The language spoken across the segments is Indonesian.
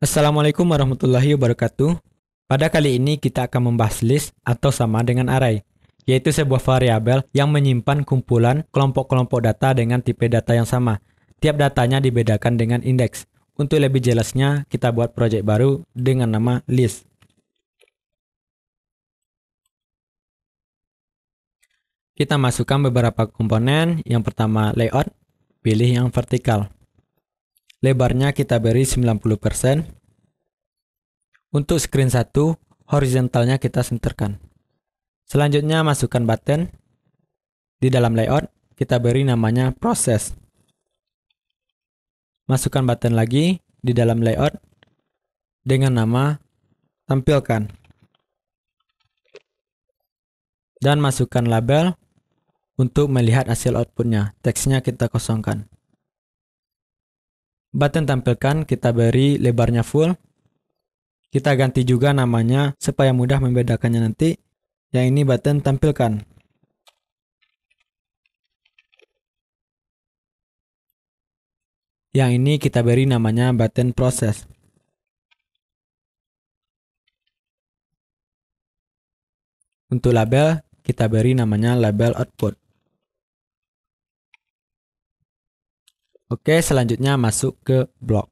Assalamualaikum warahmatullahi wabarakatuh. Pada kali ini kita akan membahas list atau sama dengan array, yaitu sebuah variabel yang menyimpan kumpulan kelompok-kelompok data dengan tipe data yang sama. Tiap datanya dibedakan dengan indeks. Untuk lebih jelasnya, kita buat proyek baru dengan nama list. Kita masukkan beberapa komponen. Yang pertama layout, pilih yang vertikal. Lebarnya kita beri 90%. Untuk screen 1, horizontalnya kita senterkan. Selanjutnya masukkan button. Di dalam layout, kita beri namanya proses. Masukkan button lagi di dalam layout dengan nama tampilkan. Dan masukkan label untuk melihat hasil outputnya. Teksnya kita kosongkan. Button tampilkan kita beri lebarnya full. Kita ganti juga namanya supaya mudah membedakannya nanti. Yang ini button tampilkan. Yang ini kita beri namanya button proses. Untuk label, kita beri namanya label output. Oke, selanjutnya masuk ke blok.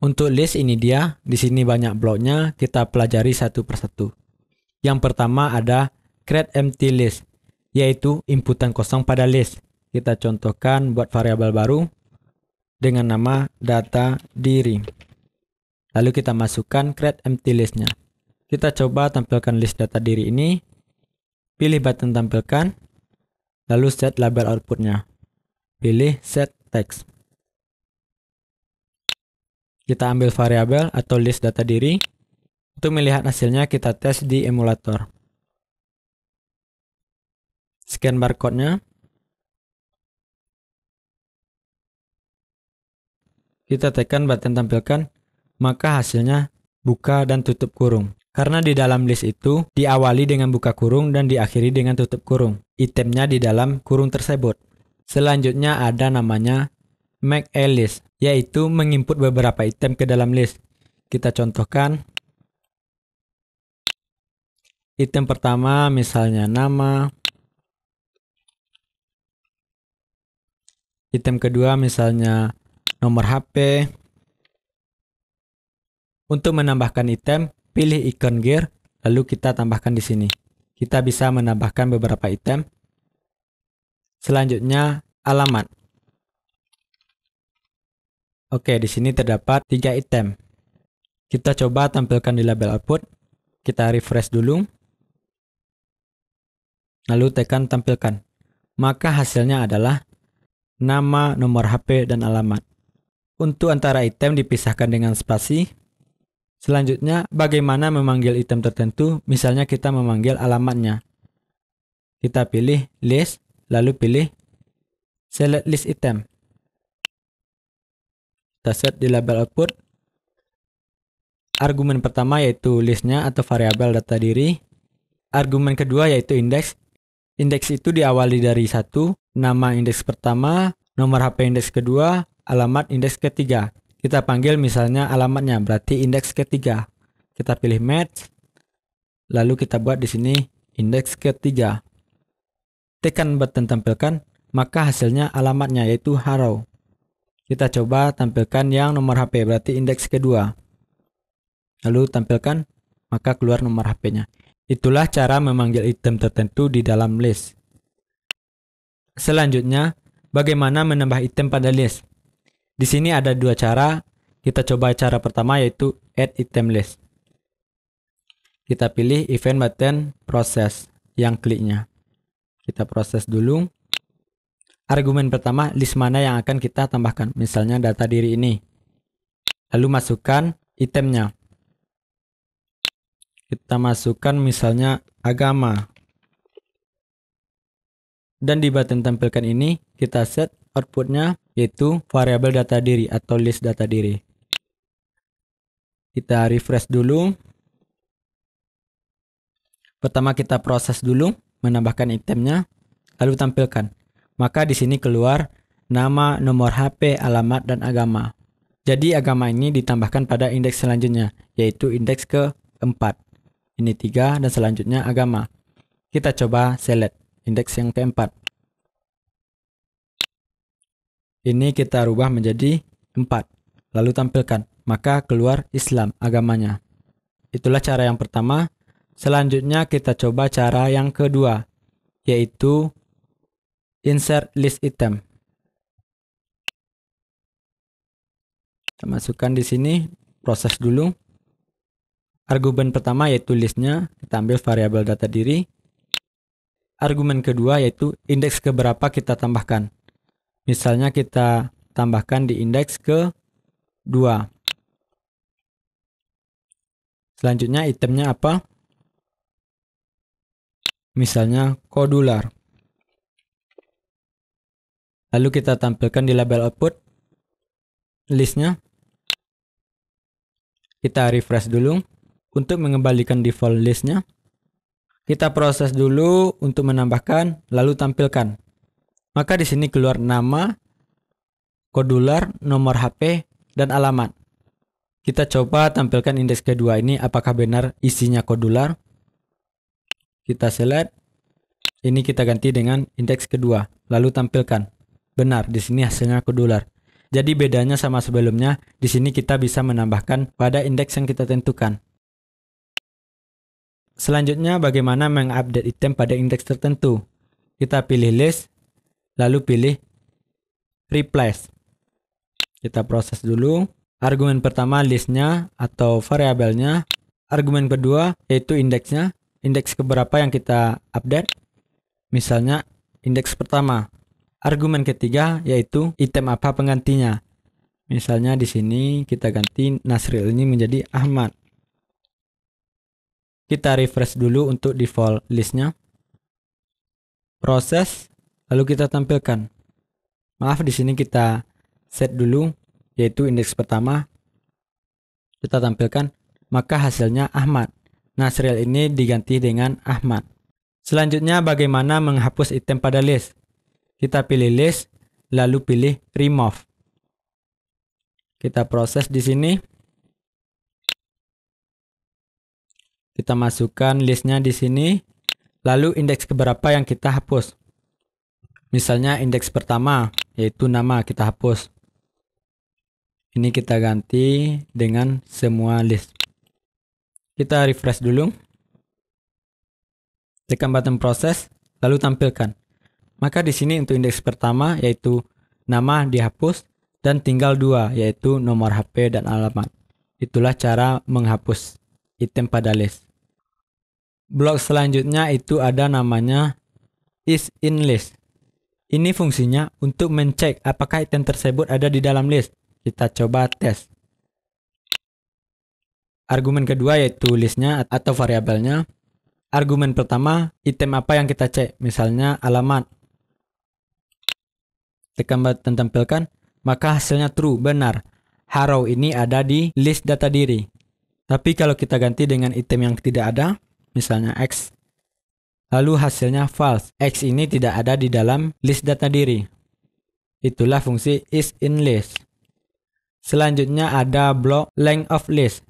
Untuk list ini dia, di sini banyak bloknya, kita pelajari satu persatu. Yang pertama ada create empty list, yaitu inputan kosong pada list. Kita contohkan buat variabel baru dengan nama data diri. Lalu kita masukkan create empty listnya. Kita coba tampilkan list data diri ini. Pilih button tampilkan, lalu set label outputnya. Pilih set text. Kita ambil variabel atau list data diri. Untuk melihat hasilnya kita tes di emulator. Scan barcode-nya. Kita tekan button tampilkan, maka hasilnya buka dan tutup kurung. Karena di dalam list itu diawali dengan buka kurung dan diakhiri dengan tutup kurung. Itemnya di dalam kurung tersebut. Selanjutnya ada namanya make a list, yaitu menginput beberapa item ke dalam list. Kita contohkan. Item pertama misalnya nama. Item kedua misalnya nomor HP. Untuk menambahkan item, pilih icon gear, lalu kita tambahkan di sini. Kita bisa menambahkan beberapa item. Selanjutnya alamat. Oke, di sini terdapat 3 item. Kita coba tampilkan di label output. Kita refresh dulu. Lalu tekan tampilkan. Maka hasilnya adalah nama, nomor HP, dan alamat. Untuk antara item dipisahkan dengan spasi. Selanjutnya, bagaimana memanggil item tertentu? Misalnya kita memanggil alamatnya. Kita pilih list, lalu pilih select list item. Kita set di label output. Argumen pertama yaitu listnya atau variabel data diri. Argumen kedua yaitu indeks. Indeks itu diawali dari 1, nama indeks pertama, nomor HP indeks kedua, alamat indeks ketiga. Kita panggil misalnya alamatnya, berarti indeks ketiga. Kita pilih match, lalu kita buat di sini indeks ketiga. Tekan button tampilkan, maka hasilnya alamatnya yaitu Harrow. Kita coba tampilkan yang nomor HP, berarti indeks kedua. Lalu tampilkan, maka keluar nomor HP-nya. Itulah cara memanggil item tertentu di dalam list. Selanjutnya, bagaimana menambah item pada list? Di sini ada 2 cara. Kita coba cara pertama yaitu add item list. Kita pilih event button proses yang kliknya. Kita proses dulu. Argumen pertama, list mana yang akan kita tambahkan. Misalnya data diri ini. Lalu masukkan itemnya. Kita masukkan misalnya agama. Dan di button tampilkan ini, kita set outputnya yaitu variabel data diri atau list data diri. Kita refresh dulu. Pertama kita proses dulu, menambahkan itemnya, lalu tampilkan. Maka di sini keluar nama, nomor HP, alamat, dan agama. Jadi agama ini ditambahkan pada indeks selanjutnya, yaitu indeks keempat. Ini 3 dan selanjutnya agama. Kita coba select indeks yang keempat. Ini kita rubah menjadi 4. Lalu tampilkan, maka keluar Islam agamanya. Itulah cara yang pertama. Selanjutnya kita coba cara yang kedua, yaitu insert list item. Kita masukkan di sini, proses dulu. Argumen pertama yaitu listnya, kita ambil variabel data diri. Argumen kedua yaitu indeks keberapa kita tambahkan. Misalnya kita tambahkan di indeks ke-2. Selanjutnya itemnya apa? Misalnya kodular. Lalu kita tampilkan di label output listnya. Kita refresh dulu untuk mengembalikan default listnya. Kita proses dulu untuk menambahkan, lalu tampilkan. Maka di sini keluar nama, kodular, nomor HP, dan alamat. Kita coba tampilkan indeks kedua ini apakah benar isinya kodular. Kita select. Ini kita ganti dengan indeks kedua, lalu tampilkan. Benar, di sini hasilnya kodular. Jadi bedanya sama sebelumnya, di sini kita bisa menambahkan pada indeks yang kita tentukan. Selanjutnya bagaimana mengupdate item pada indeks tertentu. Kita pilih list, lalu pilih replace. Kita proses dulu. Argumen pertama listnya atau variabelnya. Argumen kedua yaitu indeksnya. Indeks keberapa yang kita update. Misalnya indeks pertama. Argumen ketiga yaitu item apa penggantinya. Misalnya di sini kita ganti Nasril ini menjadi Ahmad. Kita refresh dulu untuk default listnya. Proses, lalu kita tampilkan. Maaf, di sini kita set dulu yaitu indeks pertama. Kita tampilkan, maka hasilnya Ahmad. Nasril ini diganti dengan Ahmad. Selanjutnya bagaimana menghapus item pada list. Kita pilih list, lalu pilih remove. Kita proses di sini. Kita masukkan listnya di sini. Lalu indeks keberapa yang kita hapus. Misalnya indeks pertama, yaitu nama kita hapus. Ini kita ganti dengan semua list. Kita refresh dulu. Tekan button proses, lalu tampilkan. Maka di sini untuk indeks pertama yaitu nama dihapus dan tinggal 2 yaitu nomor HP dan alamat. Itulah cara menghapus item pada list. Blok selanjutnya itu ada namanya is in list. Ini fungsinya untuk mencek apakah item tersebut ada di dalam list. Kita coba tes. Argumen kedua yaitu listnya atau variabelnya. Argumen pertama item apa yang kita cek, misalnya alamat. Tekan button tampilkan, maka hasilnya true, benar. Haro ini ada di list data diri. Tapi kalau kita ganti dengan item yang tidak ada, misalnya X, lalu hasilnya false. X ini tidak ada di dalam list data diri. Itulah fungsi is in list. Selanjutnya ada blok length of list.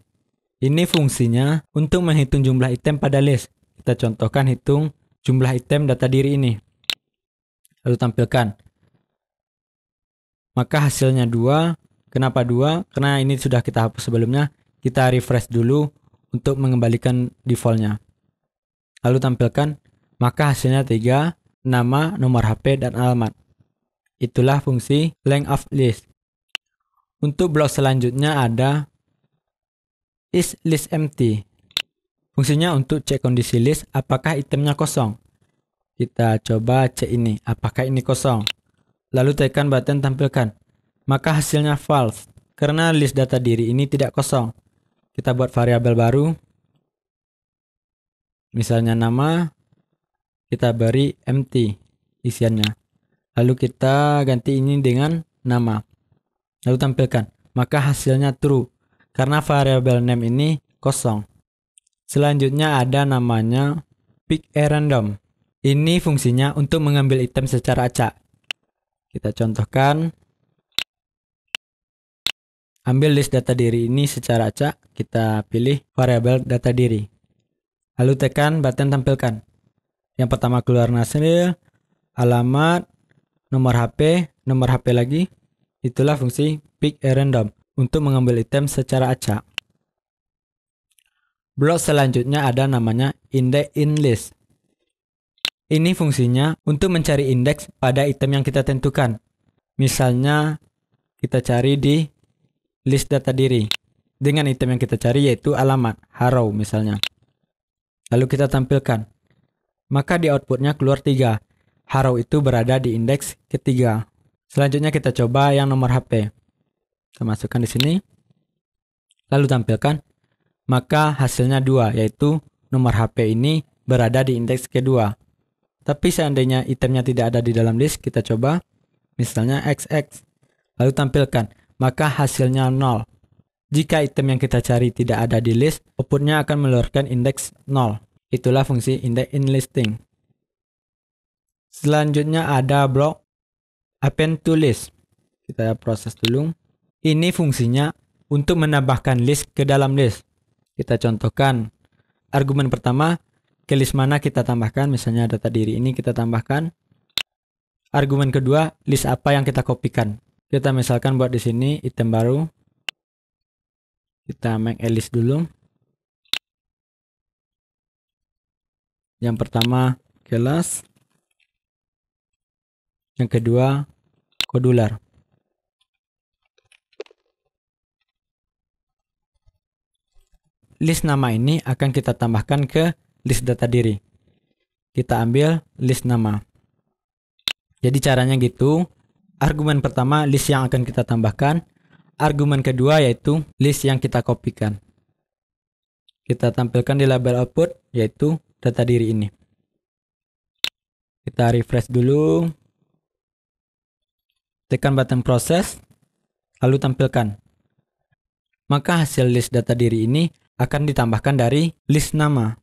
Ini fungsinya untuk menghitung jumlah item pada list. Kita contohkan hitung jumlah item data diri ini. Lalu tampilkan. Maka hasilnya 2. Kenapa 2? Karena ini sudah kita hapus sebelumnya. Kita refresh dulu untuk mengembalikan defaultnya. Lalu tampilkan. Maka hasilnya 3. Nama, nomor HP, dan alamat. Itulah fungsi length of list. Untuk blok selanjutnya ada is list empty. Fungsinya untuk cek kondisi list apakah itemnya kosong. Kita coba cek ini, apakah ini kosong. Lalu tekan button tampilkan. Maka hasilnya false, karena list data diri ini tidak kosong. Kita buat variabel baru. Misalnya nama, kita beri empty isiannya. Lalu kita ganti ini dengan nama. Lalu tampilkan. Maka hasilnya true, karena variabel name ini kosong. Selanjutnya ada namanya pick a random. Ini fungsinya untuk mengambil item secara acak. Kita contohkan. Ambil list data diri ini secara acak, kita pilih variabel data diri. Lalu tekan button tampilkan. Yang pertama keluar hasil, alamat, nomor HP lagi. Itulah fungsi pick a random untuk mengambil item secara acak. Blok selanjutnya ada namanya index in list. Ini fungsinya untuk mencari indeks pada item yang kita tentukan. Misalnya kita cari di list data diri dengan item yang kita cari yaitu alamat, Harrow misalnya. Lalu kita tampilkan. Maka di outputnya keluar 3. Harrow itu berada di indeks ketiga. Selanjutnya kita coba yang nomor HP. Kita masukkan di sini. Lalu tampilkan. Maka hasilnya 2, yaitu nomor HP ini berada di indeks kedua. Tapi seandainya itemnya tidak ada di dalam list, kita coba. Misalnya XX. Lalu tampilkan. Maka hasilnya 0. Jika item yang kita cari tidak ada di list, outputnya akan mengeluarkan indeks 0. Itulah fungsi index in listing. Selanjutnya ada blok append to list. Kita proses dulu. Ini fungsinya untuk menambahkan list ke dalam list. Kita contohkan. Argumen pertama, ke list mana kita tambahkan, misalnya data diri ini kita tambahkan. Argumen kedua, list apa yang kita kopikan. Kita misalkan buat di sini item baru. Kita make a list dulu. Yang pertama kelas. Yang kedua kodular. List nama ini akan kita tambahkan ke list data diri. Kita ambil list nama. Jadi caranya gitu. Argumen pertama list yang akan kita tambahkan. Argumen kedua yaitu list yang kita kopikan. Kita tampilkan di label output yaitu data diri ini. Kita refresh dulu. Tekan button proses. Lalu tampilkan. Maka hasil list data diri ini akan ditambahkan dari list nama.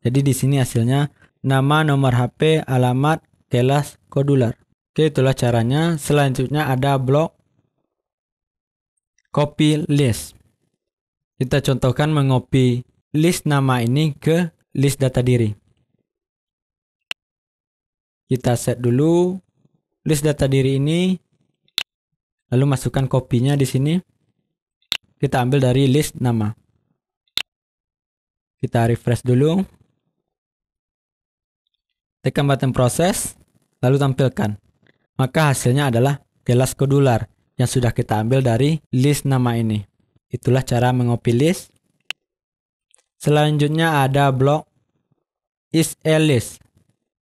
Jadi di sini hasilnya nama, nomor HP, alamat, kelas, kodular. Oke, itulah caranya. Selanjutnya ada blok copy list. Kita contohkan mengcopy list nama ini ke list data diri. Kita set dulu list data diri ini. Lalu masukkan kopinya di sini. Kita ambil dari list nama. Kita refresh dulu. Tekan button proses. Lalu tampilkan. Maka hasilnya adalah kelas kodular yang sudah kita ambil dari list nama ini. Itulah cara mengcopy list. Selanjutnya ada blok is a list.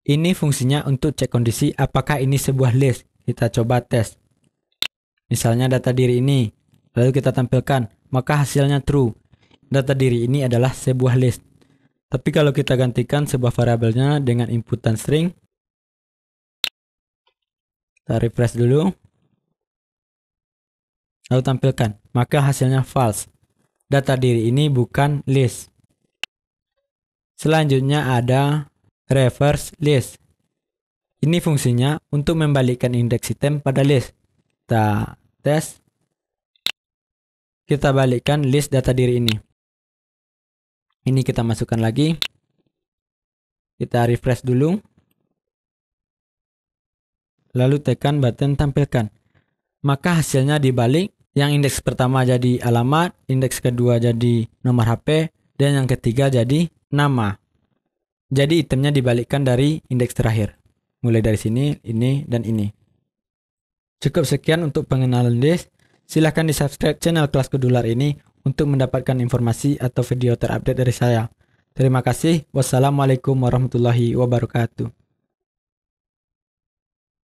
Ini fungsinya untuk cek kondisi apakah ini sebuah list. Kita coba tes. Misalnya data diri ini. Lalu kita tampilkan. Maka hasilnya true. Data diri ini adalah sebuah list. Tapi kalau kita gantikan sebuah variabelnya dengan inputan string. Kita refresh dulu. Lalu tampilkan. Maka hasilnya false. Data diri ini bukan list. Selanjutnya ada reverse list. Ini fungsinya untuk membalikkan indeks item pada list. Kita tes. Kita balikkan list data diri ini. Ini kita masukkan lagi. Kita refresh dulu. Lalu tekan button tampilkan. Maka hasilnya dibalik. Yang indeks pertama jadi alamat, indeks kedua jadi nomor HP, dan yang ketiga jadi nama. Jadi itemnya dibalikkan dari indeks terakhir. Mulai dari sini, ini, dan ini. Cukup sekian untuk pengenalan list. Silahkan di subscribe channel Kelas Kodular ini untuk mendapatkan informasi atau video terupdate dari saya. Terima kasih. Wassalamualaikum warahmatullahi wabarakatuh.